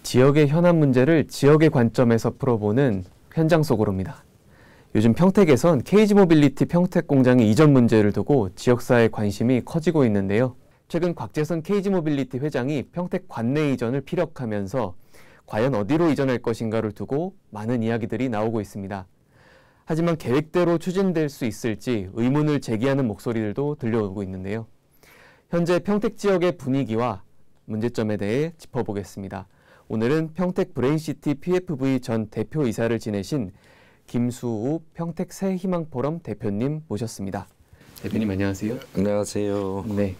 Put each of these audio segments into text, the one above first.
지역의 현안 문제를 지역의 관점에서 풀어보는 현장 속으로입니다. 요즘 평택에선 KG모빌리티 평택공장의 이전 문제를 두고 지역사회의 관심이 커지고 있는데요. 최근 곽재선 KG모빌리티 회장이 평택 관내 이전을 피력하면서 과연 어디로 이전할 것인가를 두고 많은 이야기들이 나오고 있습니다. 하지만 계획대로 추진될 수 있을지 의문을 제기하는 목소리들도 들려오고 있는데요. 현재 평택 지역의 분위기와 문제점에 대해 짚어보겠습니다. 오늘은 평택 브레인시티 PFV 전 대표이사를 지내신 김수우 평택 새희망포럼 대표님 모셨습니다. 대표님 안녕하세요. 안녕하세요. 네.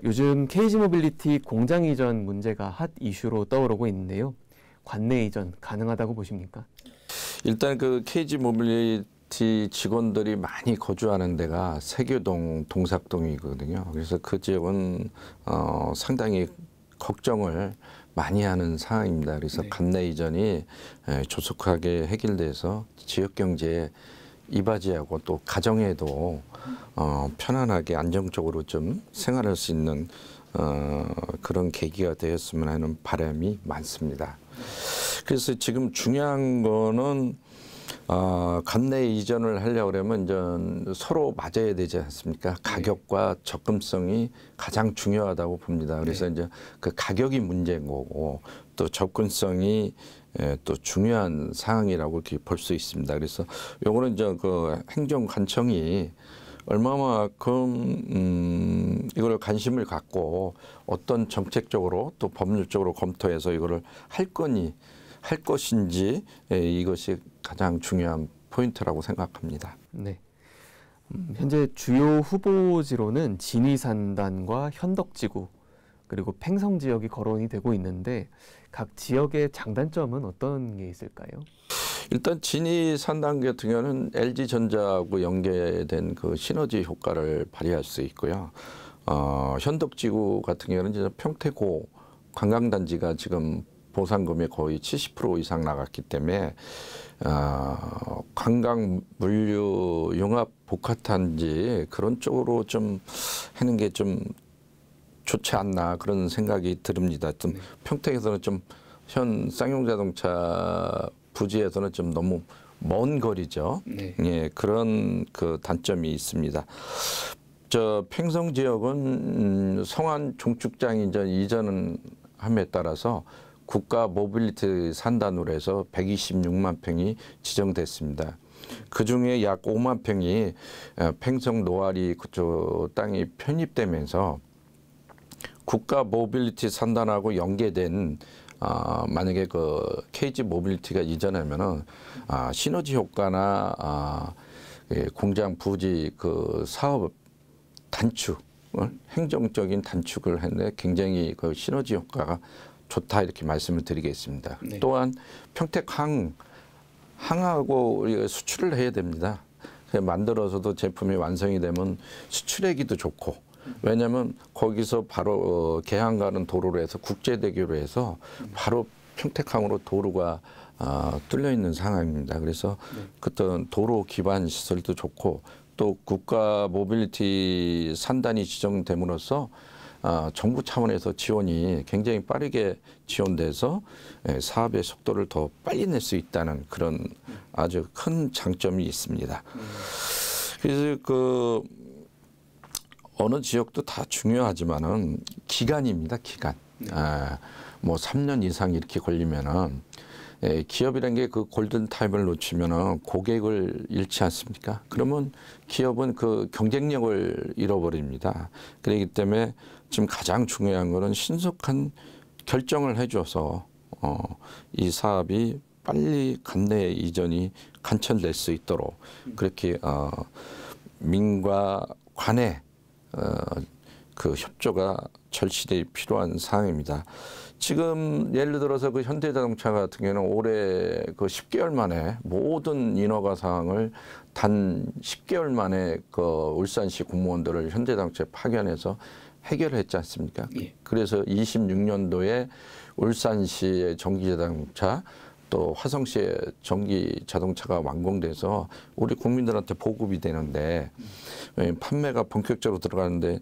요즘 KG모빌리티 공장 이전 문제가 핫 이슈로 떠오르고 있는데요. 관내 이전 가능하다고 보십니까? 일단 그 KG모빌리티 직원들이 많이 거주하는 데가 세교동, 동삭동이거든요. 그래서 그 지역은 상당히 걱정을 많이 하는 상황입니다. 그래서 네. 관내 이전이 조속하게 해결돼서 지역 경제에 이바지하고 또 가정에도 편안하게 안정적으로 좀 생활할 수 있는 그런 계기가 되었으면 하는 바람이 많습니다. 그래서 지금 중요한 거는 관내 이전을 하려고 그러면 이제 서로 맞아야 되지 않습니까? 가격과 접근성이 가장 중요하다고 봅니다. 그래서 이제 그 가격이 문제인 거고 또 접근성이 또 중요한 사항이라고 이렇게 볼 수 있습니다. 그래서 요거는 이제 그 행정관청이 얼마만큼 이걸 관심을 갖고 어떤 정책적으로 또 법률적으로 검토해서 이거를 할 것인지 이것이 가장 중요한 포인트라고 생각합니다. 네. 현재 주요 후보지로는 진위산단과 현덕지구 그리고 팽성 지역이 거론이 되고 있는데 각 지역의 장단점은 어떤 게 있을까요? 일단 진위산단 같은 경우는 LG전자하고 연계된 그 시너지 효과를 발휘할 수 있고요. 현덕지구 같은 경우는 이제 평택고 관광단지가 지금 보상금이 거의 70% 이상 나갔기 때문에 관광 물류 융합 복합단지 그런 쪽으로 좀 하는 게 좀 좋지 않나 그런 생각이 듭니다. 좀 평택에서는 좀 현 쌍용자동차 부지에서는 좀 너무 먼 거리죠. 네. 예, 그런 그 단점이 있습니다. 저 팽성 지역은 성안 종축장 이전은 함에 따라서 국가 모빌리티 산단으로 해서 126만 평이 지정됐습니다. 그중에 약 5만 평이 팽성 노아리 그쪽 땅이 편입되면서 국가 모빌리티 산단하고 연계된 만약에 그 KG 모빌리티가 이전하면은 시너지 효과나 공장 부지 그 사업 단축, 행정적인 단축을 했는데 굉장히 그 시너지 효과가 좋다 이렇게 말씀을 드리겠습니다. 네. 또한 항하고 우리가 수출을 해야 됩니다. 만들어서도 제품이 완성이 되면 수출하기도 좋고 왜냐하면 거기서 바로 개항 가는 도로로 해서 국제대교로 해서 바로 평택항으로 도로가 뚫려 있는 상황입니다. 그래서 그떤 도로 기반 시설도 좋고 또 국가 모빌리티 산단이 지정됨으로써 정부 차원에서 지원이 굉장히 빠르게 지원돼서 사업의 속도를 더 빨리 낼 수 있다는 그런 아주 큰 장점이 있습니다. 그래서 그 어느 지역도 다 중요하지만은 기간입니다. 기간. 뭐 3년 이상 이렇게 걸리면은 기업이라는 게 그 골든 타임을 놓치면은 고객을 잃지 않습니까? 그러면 기업은 그 경쟁력을 잃어버립니다. 그렇기 때문에 지금 가장 중요한 거는 신속한 결정을 해줘서 이 사업이 빨리 관내 이전이 간철될 수 있도록 그렇게 민과 관의 그 협조가 절실히 필요한 사항입니다. 지금 예를 들어서 그 현대자동차 같은 경우는 올해 그 10개월 만에 모든 인허가 사항을 단 10개월 만에 그 울산시 공무원들을 현대자동차에 파견해서 해결했지 않습니까? 예. 그래서 26년도에 울산시의 전기자동차 또 화성시의 전기자동차가 완공돼서 우리 국민들한테 보급이 되는데 판매가 본격적으로 들어가는데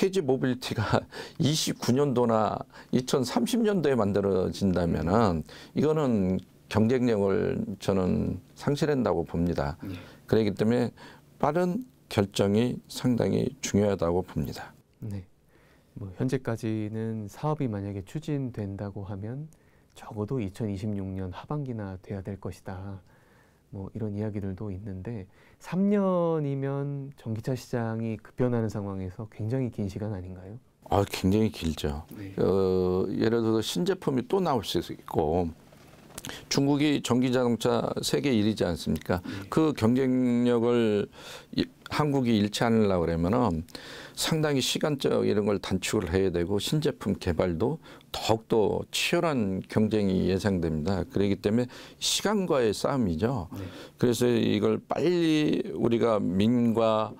KG 모빌리티가 29년도나 2030년도에 만들어진다면은 이거는 경쟁력을 저는 상실한다고 봅니다. 그렇기 때문에 빠른 결정이 상당히 중요하다고 봅니다. 네. 뭐 현재까지는 사업이 만약에 추진된다고 하면 적어도 2026년 하반기나 돼야 될 것이다. 뭐 이런 이야기들도 있는데 3년이면 전기차 시장이 급변하는 상황에서 굉장히 긴 시간 아닌가요? 굉장히 길죠. 네. 예를 들어서 신제품이 또 나올 수 있고 중국이 전기자동차 세계 1위지 않습니까? 그 경쟁력을 한국이 잃지 않으려고 그러면은 상당히 시간적 이런 걸 단축을 해야 되고 신제품 개발도 더욱더 치열한 경쟁이 예상됩니다. 그렇기 때문에 시간과의 싸움이죠. 그래서 이걸 빨리 우리가 민과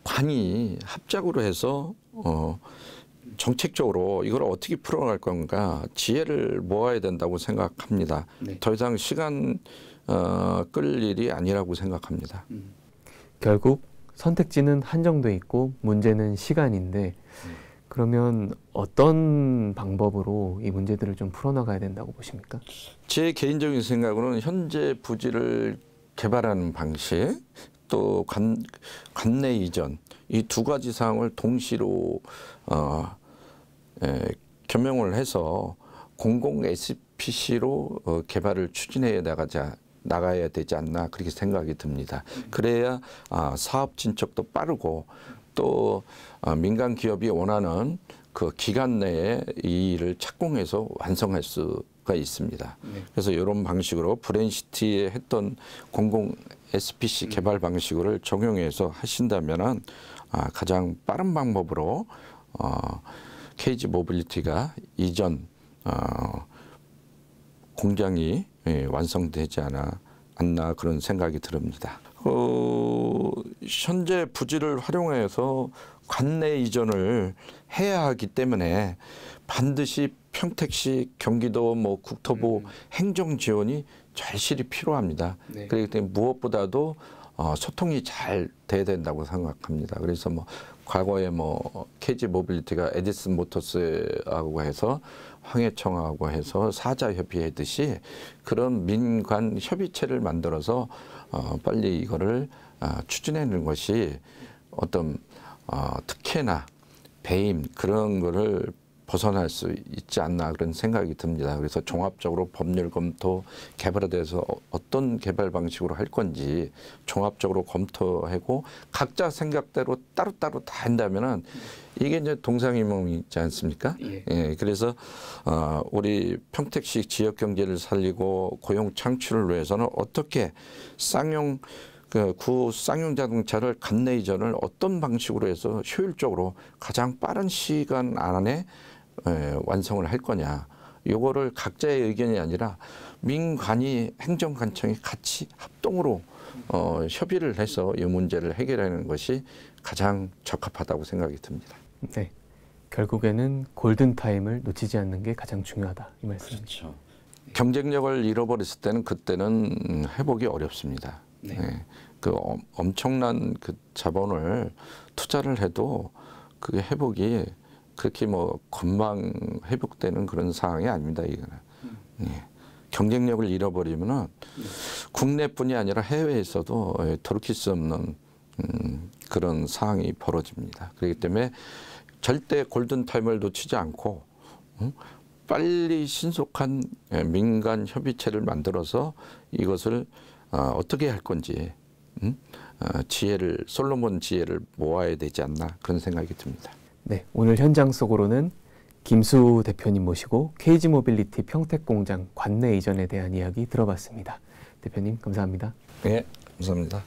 관이 합작으로 해서 정책적으로 이걸 어떻게 풀어갈 건가 지혜를 모아야 된다고 생각합니다. 더 이상 시간 끌 일이 아니라고 생각합니다. 결국 선택지는 한정돼 있고 문제는 시간인데 그러면 어떤 방법으로 이 문제들을 좀 풀어나가야 된다고 보십니까? 제 개인적인 생각으로는 현재 부지를 개발하는 방식 또 관내 이전 이 두 가지 사항을 동시로 겸용을 해서 공공 SPC로 개발을 추진해 나가야 되지 않나 그렇게 생각이 듭니다. 그래야 사업 진척도 빠르고 또 민간 기업이 원하는 그 기간 내에 이 일을 착공해서 완성할 수가 있습니다. 그래서 이런 방식으로 브랜시티에 했던 공공 SPC 개발 방식을 적용해서 하신다면은 가장 빠른 방법으로 KG 모빌리티가 이전 공장이 완성되지 않나 그런 생각이 듭니다. 현재 부지를 활용해서 관내 이전을 해야 하기 때문에 반드시 평택시 경기도 뭐 국토부 행정 지원이 절실히 필요합니다. 그렇기 때문에 무엇보다도 소통이 잘 돼야 된다고 생각합니다. 그래서 뭐 과거에 뭐 KG 모빌리티가 에디슨 모터스하고 해서 황해청하고 해서 사자 협의했듯이 그런 민관 협의체를 만들어서 빨리 이거를 추진하는 것이 어떤 특혜나 배임 그런 거를 벗어날 수 있지 않나 그런 생각이 듭니다. 그래서 종합적으로 법률 검토 개발에 대해서 어떤 개발 방식으로 할 건지 종합적으로 검토하고 각자 생각대로 따로따로 다 한다면은 이게 이제 동상이몽이지 않습니까? 예, 그래서 우리 평택시 지역 경제를 살리고 고용 창출을 위해서는 어떻게 쌍용 구 쌍용 자동차를 관내 이전을 어떤 방식으로 해서 효율적으로 가장 빠른 시간 안에 완성을 할 거냐. 요거를 각자의 의견이 아니라 민관이 행정관청이 같이 합동으로 협의를 해서 이 문제를 해결하는 것이 가장 적합하다고 생각이 듭니다. 네, 결국에는 골든타임을 놓치지 않는 게 가장 중요하다 이 말씀이죠. 그렇죠. 경쟁력을 잃어버렸을 때는 그때는 회복이 어렵습니다. 그 엄청난 그 자본을 투자를 해도 그게 회복이 그렇게 뭐 금방 회복되는 그런 상황이 아닙니다. 이거는 경쟁력을 잃어버리면은 국내뿐이 아니라 해외에서도 돌이킬 수 없는 그런 상황이 벌어집니다. 그렇기 때문에 절대 골든타임을 놓치지 않고 빨리 신속한 민간 협의체를 만들어서 이것을 어떻게 할 건지 지혜를 솔로몬 지혜를 모아야 되지 않나 그런 생각이 듭니다. 네, 오늘 현장 속으로는 김수 대표님 모시고 KG 모빌리티 평택 공장 관내 이전에 대한 이야기 들어봤습니다. 대표님 감사합니다. 네, 감사합니다.